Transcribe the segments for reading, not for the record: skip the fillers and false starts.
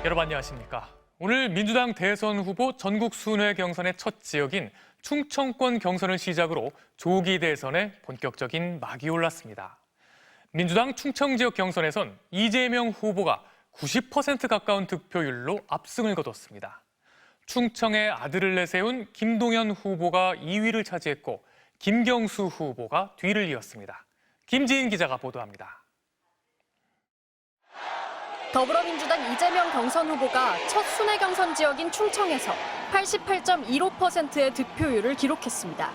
여러분 안녕하십니까. 오늘 민주당 대선 후보 전국 순회 경선의 첫 지역인 충청권 경선을 시작으로 조기 대선에 본격적인 막이 올랐습니다. 민주당 충청 지역 경선에선 이재명 후보가 90% 가까운 득표율로 압승을 거뒀습니다. 충청의 아들을 내세운 김동연 후보가 2위를 차지했고 김경수 후보가 뒤를 이었습니다. 김지인 기자가 보도합니다. 더불어민주당 이재명 경선 후보가 첫 순회 경선 지역인 충청에서 88.15%의 득표율을 기록했습니다.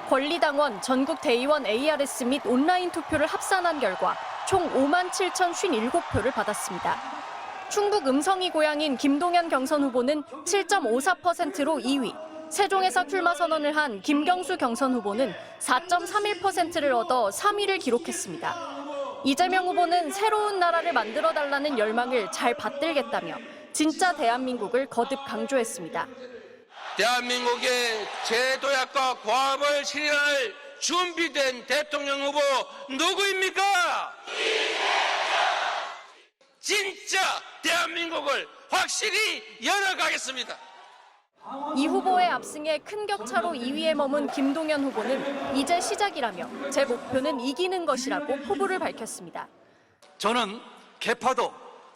권리당원, 전국 대의원 ARS 및 온라인 투표를 합산한 결과 총 57,057표를 받았습니다. 충북 음성이 고향인 김동연 경선 후보는 7.54%로 2위, 세종에서 출마 선언을 한 김경수 경선 후보는 4.31%를 얻어 3위를 기록했습니다. 이재명 후보는 새로운 나라를 만들어달라는 열망을 잘 받들겠다며 진짜 대한민국을 거듭 강조했습니다. 대한민국의 제도약과 과업을 실현할 준비된 대통령 후보 누구입니까? 진짜 대한민국을 확실히 열어가겠습니다. 이 후보의 압승에 큰 격차로 2위에 머문 김동연 후보는 이제 시작이라며 제 목표는 이기는 것이라고 포부를 밝혔습니다. 저는 계파도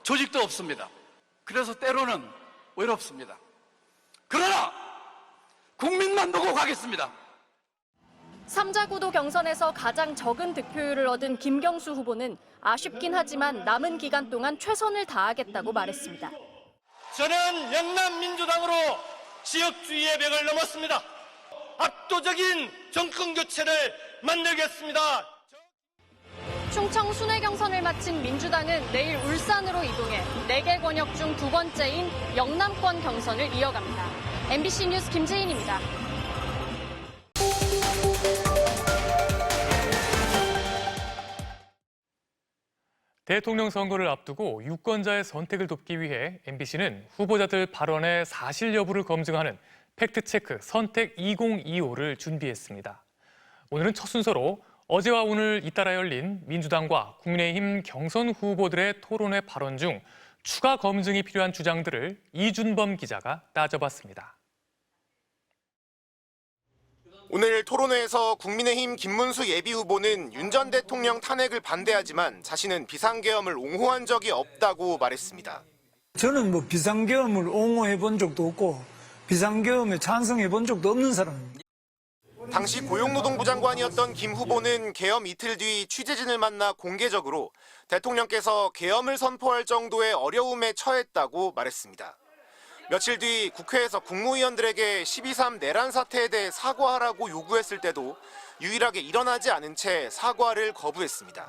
조직도 없습니다. 그래서 때로는 외롭습니다. 그러나 국민만 보고 가겠습니다. 3자 구도 경선에서 가장 적은 득표율을 얻은 김경수 후보는 아쉽긴 하지만 남은 기간 동안 최선을 다하겠다고 말했습니다. 저는 영남민주당으로 지역주의의 벽을 넘었습니다. 압도적인 정권 교체를 만들겠습니다. 충청 순회 경선을 마친 민주당은 내일 울산으로 이동해 4개 권역 중 두 번째인 영남권 경선을 이어갑니다. MBC 뉴스 김재인입니다. 대통령 선거를 앞두고 유권자의 선택을 돕기 위해 MBC는 후보자들 발언의 사실 여부를 검증하는 팩트체크 선택 2025를 준비했습니다. 오늘은 첫 순서로 어제와 오늘 잇따라 열린 민주당과 국민의힘 경선 후보들의 토론회 발언 중 추가 검증이 필요한 주장들을 이준범 기자가 따져봤습니다. 오늘 토론회에서 국민의힘 김문수 예비후보는 윤 전 대통령 탄핵을 반대하지만 자신은 비상계엄을 옹호한 적이 없다고 말했습니다. 저는 비상계엄을 옹호해 본 적도 없고 비상계엄에 찬성해 본 적도 없는 사람입니다. 당시 고용노동부 장관이었던 김 후보는 계엄 이틀 뒤 취재진을 만나 공개적으로 대통령께서 계엄을 선포할 정도의 어려움에 처했다고 말했습니다. 며칠 뒤 국회에서 국무위원들에게 12.3 내란 사태에 대해 사과하라고 요구했을 때도 유일하게 일어나지 않은 채 사과를 거부했습니다.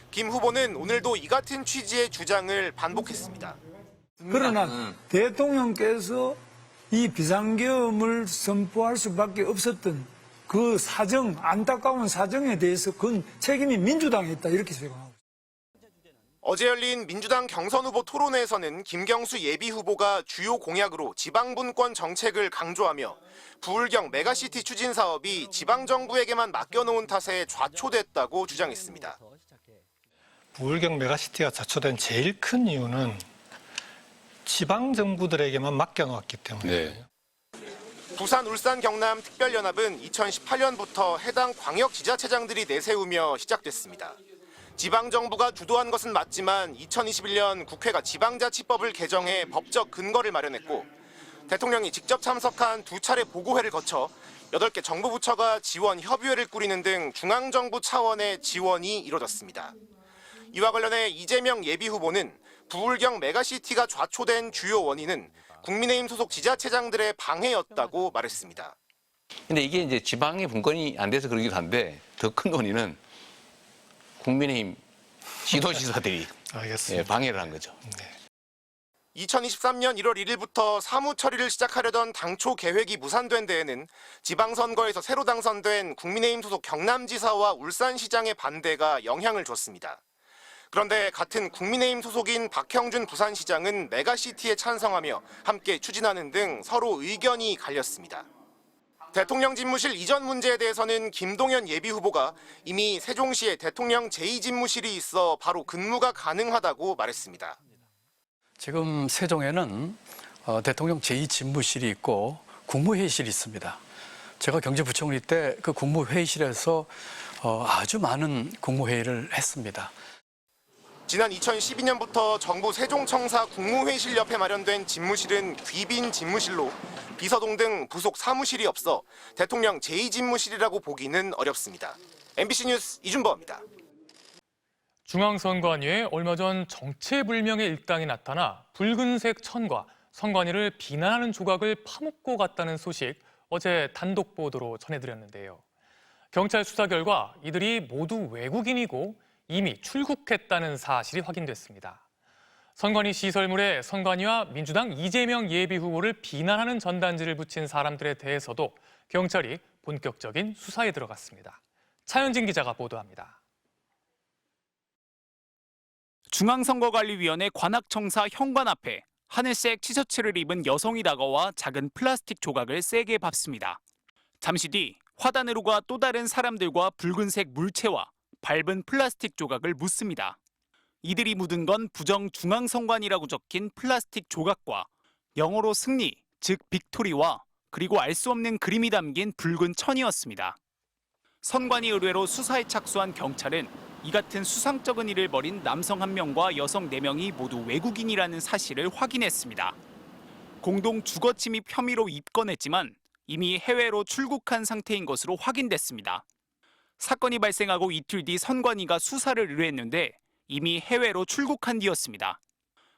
김 후보는 오늘도 이 같은 취지의 주장을 반복했습니다. 그러나 대통령께서 이 비상계엄을 선포할 수밖에 없었던 그 사정, 안타까운 사정에 대해서 그건 책임이 민주당에 있다 이렇게 생각합니다. 어제 열린 민주당 경선 후보 토론회에서는 김경수 예비후보가 주요 공약으로 지방분권 정책을 강조하며 부울경 메가시티 추진 사업이 지방정부에게만 맡겨놓은 탓에 좌초됐다고 주장했습니다. 부울경 메가시티가 좌초된 제일 큰 이유는 지방정부들에게만 맡겨놓았기 때문이에요. 부산, 울산, 경남 특별연합은 2018년부터 해당 광역지자체장들이 내세우며 시작됐습니다. 지방정부가 주도한 것은 맞지만 2021년 국회가 지방자치법을 개정해 법적 근거를 마련했고 대통령이 직접 참석한 2차례 보고회를 거쳐 8개 정부 부처가 지원 협의회를 꾸리는 등 중앙정부 차원의 지원이 이뤄졌습니다. 이와 관련해 이재명 예비후보는 부울경 메가시티가 좌초된 주요 원인은 국민의힘 소속 지자체장들의 방해였다고 말했습니다. 근데 이게 이제 지방의 분권이 안 돼서 그러기도 한데 더 큰 원인은 국민의힘 지도지사들이 방해를 한 거죠. 2023년 1월 1일부터 사무 처리를 시작하려던 당초 계획이 무산된 데에는 지방선거에서 새로 당선된 국민의힘 소속 경남지사와 울산시장의 반대가 영향을 줬습니다. 그런데 같은 국민의힘 소속인 박형준 부산시장은 메가시티에 찬성하며 함께 추진하는 등 서로 의견이 갈렸습니다. 대통령 집무실 이전 문제에 대해서는 김동연 예비후보가 이미 세종시에 대통령 제2집무실이 있어 바로 근무가 가능하다고 말했습니다. 지금 세종에는 대통령 제2집무실이 있고 국무회의실이 있습니다. 제가 경제부총리 때 그 국무회의실에서 아주 많은 국무회의를 했습니다. 지난 2012년부터 정부 세종청사 국무회의실 옆에 마련된 집무실은 귀빈 집무실로 비서동 등 부속 사무실이 없어 대통령 제2집무실이라고 보기는 어렵습니다. MBC 뉴스 이준범입니다. 중앙선관위에 얼마 전 정체불명의 일당이 나타나 붉은색 천과 선관위를 비난하는 조각을 파묻고 갔다는 소식 어제 단독 보도로 전해드렸는데요. 경찰 수사 결과 이들이 모두 외국인이고 이미 출국했다는 사실이 확인됐습니다. 선관위 시설물에 선관위와 민주당 이재명 예비후보를 비난하는 전단지를 붙인 사람들에 대해서도 경찰이 본격적인 수사에 들어갔습니다. 차현진 기자가 보도합니다. 중앙선거관리위원회 관악청사 현관 앞에 하늘색 티셔츠를 입은 여성이 다가와 작은 플라스틱 조각을 세게 밟습니다. 잠시 뒤 화단으로 또 다른 사람들과 붉은색 물체와 밟은 플라스틱 조각을 묻습니다. 이들이 묻은 건 부정중앙선관위라고 적힌 플라스틱 조각과 영어로 승리, 즉 빅토리와 그리고 알 수 없는 그림이 담긴 붉은 천이었습니다. 선관위 의뢰로 수사에 착수한 경찰은 이 같은 수상쩍은 일을 벌인 남성 1명과 여성 4명이 모두 외국인이라는 사실을 확인했습니다. 공동 주거침입 혐의로 입건했지만 이미 해외로 출국한 상태인 것으로 확인됐습니다. 사건이 발생하고 이틀 뒤 선관위가 수사를 의뢰했는데 이미 해외로 출국한 뒤였습니다.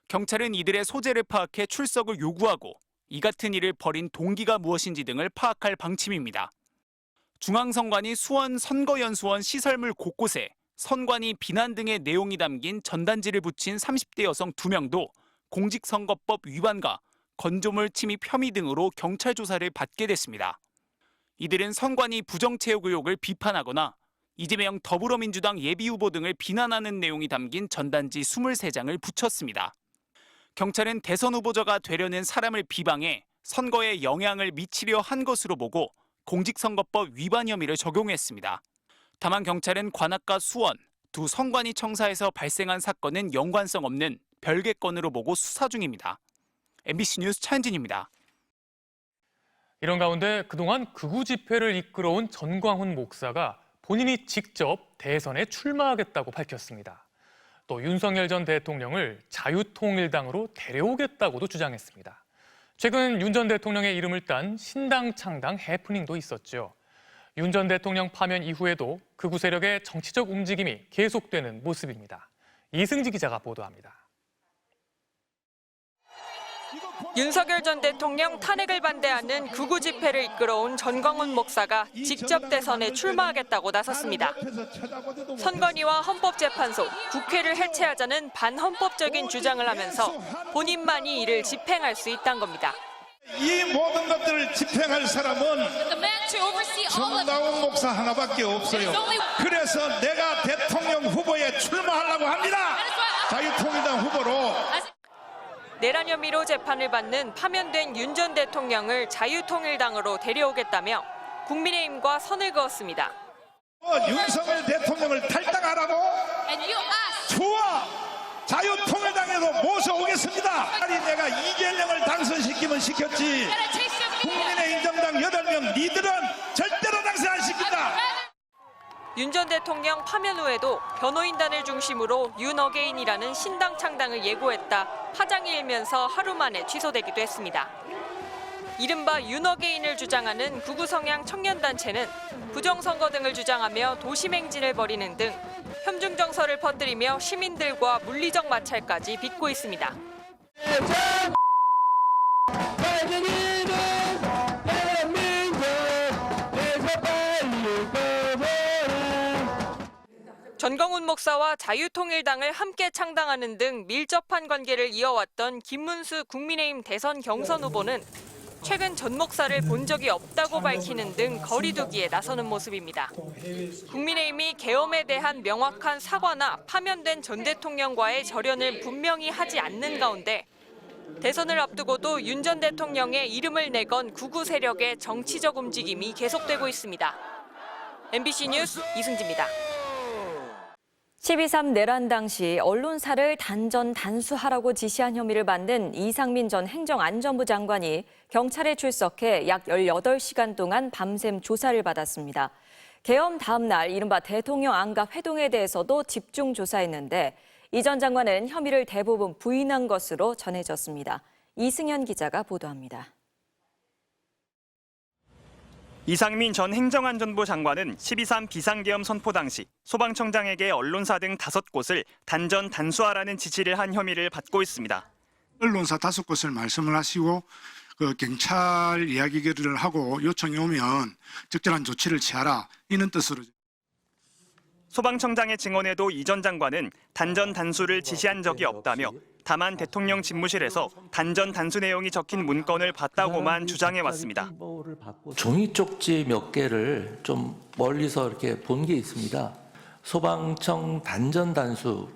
경찰은 이들의 소재를 파악해 출석을 요구하고 이 같은 일을 벌인 동기가 무엇인지 등을 파악할 방침입니다. 중앙선관위 수원 선거연수원 시설물 곳곳에 선관위 비난 등의 내용이 담긴 전단지를 붙인 30대 여성 2명도 공직선거법 위반과 건조물 침입 혐의 등으로 경찰 조사를 받게 됐습니다. 이들은 선관위 부정체육 의혹을 비판하거나 이재명 더불어민주당 예비후보 등을 비난하는 내용이 담긴 전단지 23장을 붙였습니다. 경찰은 대선 후보자가 되려는 사람을 비방해 선거에 영향을 미치려 한 것으로 보고 공직선거법 위반 혐의를 적용했습니다. 다만 경찰은 관악과 수원 두 선관위 청사에서 발생한 사건은 연관성 없는 별개 건으로 보고 수사 중입니다. MBC 뉴스 차현진입니다. 이런 가운데 그동안 극우 집회를 이끌어온 전광훈 목사가 본인이 직접 대선에 출마하겠다고 밝혔습니다. 또 윤석열 전 대통령을 자유통일당으로 데려오겠다고도 주장했습니다. 최근 윤 전 대통령의 이름을 딴 신당 창당 해프닝도 있었죠. 윤 전 대통령 파면 이후에도 극우 세력의 정치적 움직임이 계속되는 모습입니다. 이승지 기자가 보도합니다. 윤석열 전 대통령 탄핵을 반대하는 극우 집회를 이끌어온 전광훈 목사가 직접 대선에 출마하겠다고 나섰습니다. 선관위와 헌법재판소, 국회를 해체하자는 반헌법적인 주장을 하면서 본인만이 이를 집행할 수 있다는 겁니다. 이 모든 것들을 집행할 사람은 전광훈 목사 하나밖에 없어요. 그래서 내가 대통령 후보에 출마하려고 합니다. 자유통일당 후보로. 내란 혐의로 재판을 받는 파면된 윤 전 대통령을 자유통일당으로 데려오겠다며 국민의힘과 선을 그었습니다. 윤석열 대통령을 탈당하라고? 좋아! 자유통일당에도 모셔오겠습니다. 내가 이재명을 당선시키면 시켰지. 국민의힘 정당 8명 니들은 절대로 당선 안 시킨다. 윤 전 대통령 파면 후에도 변호인단을 중심으로 윤어게인이라는 신당 창당을 예고했다 파장이 일면서 하루 만에 취소되기도 했습니다. 이른바 윤어게인을 주장하는 극우 성향 청년단체는 부정선거 등을 주장하며 도심행진을 벌이는 등 혐중 정서를 퍼뜨리며 시민들과 물리적 마찰까지 빚고 있습니다. 전광훈 목사와 자유통일당을 함께 창당하는 등 밀접한 관계를 이어왔던 김문수 국민의힘 대선 경선 후보는 최근 전 목사를 본 적이 없다고 밝히는 등 거리두기에 나서는 모습입니다. 국민의힘이 계엄에 대한 명확한 사과나 파면된 전 대통령과의 절연을 분명히 하지 않는 가운데 대선을 앞두고도 윤 전 대통령의 이름을 내건 극우 세력의 정치적 움직임이 계속되고 있습니다. MBC 뉴스 이승지입니다. 12.3 내란 당시 언론사를 단전 단수하라고 지시한 혐의를 받는 이상민 전 행정안전부 장관이 경찰에 출석해 약 18시간 동안 밤샘 조사를 받았습니다. 계엄 다음 날 이른바 대통령 안가 회동에 대해서도 집중 조사했는데 이 전 장관은 혐의를 대부분 부인한 것으로 전해졌습니다. 이승현 기자가 보도합니다. 이상민 전 행정안전부 장관은 12.3 비상계엄 선포 당시 소방청장에게 언론사 등 5곳을 단전 단수하라는 지시를 한 혐의를 받고 있습니다. 언론사 5곳을 말씀을 하시고 경찰 이야기를 하고 요청이 오면 적절한 조치를 취하라 이런 뜻으로. 소방청장의 증언에도 이 전 장관은 단전 단수를 지시한 적이 없다며 다만 대통령 집무실에서 단전 단수 내용이 적힌 문건을 봤다고만 주장해왔습니다. 종이 쪽지 몇 개를 좀 멀리서 이렇게 본 게 있습니다. 소방청 단전 단수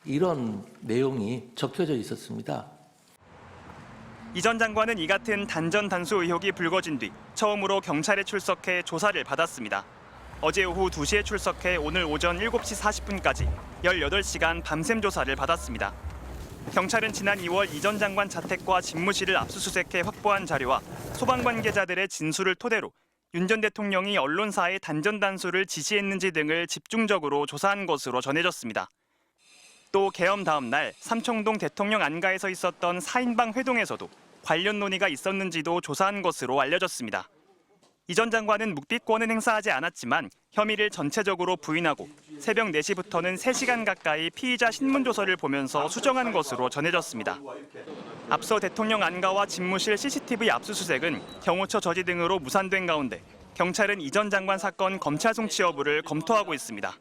이런 내용이 적혀져 있었습니다. 이 전 장관은 이 같은 단전 단수 의혹이 불거진 뒤 처음으로 경찰에 출석해 조사를 받았습니다. 어제 오후 2시에 출석해 오늘 오전 7시 40분까지 18시간 밤샘 조사를 받았습니다. 경찰은 지난 2월 이 전 장관 자택과 집무실을 압수수색해 확보한 자료와 소방 관계자들의 진술을 토대로 윤 전 대통령이 언론사에 단전 단수를 지시했는지 등을 집중적으로 조사한 것으로 전해졌습니다. 또 계엄 다음 날 삼청동 대통령 안가에서 있었던 4인방 회동에서도 관련 논의가 있었는지도 조사한 것으로 알려졌습니다. 이 전 장관은 묵비권은 행사하지 않았지만 혐의를 전체적으로 부인하고 새벽 4시부터는 3시간 가까이 피의자 신문조서를 보면서 수정한 것으로 전해졌습니다. 앞서 대통령 안가와 집무실 CCTV 압수수색은 경호처 저지 등으로 무산된 가운데 경찰은 이 전 장관 사건 검찰 송치 여부를 검토하고 있습니다.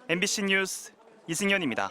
MBC 뉴스 이승현입니다.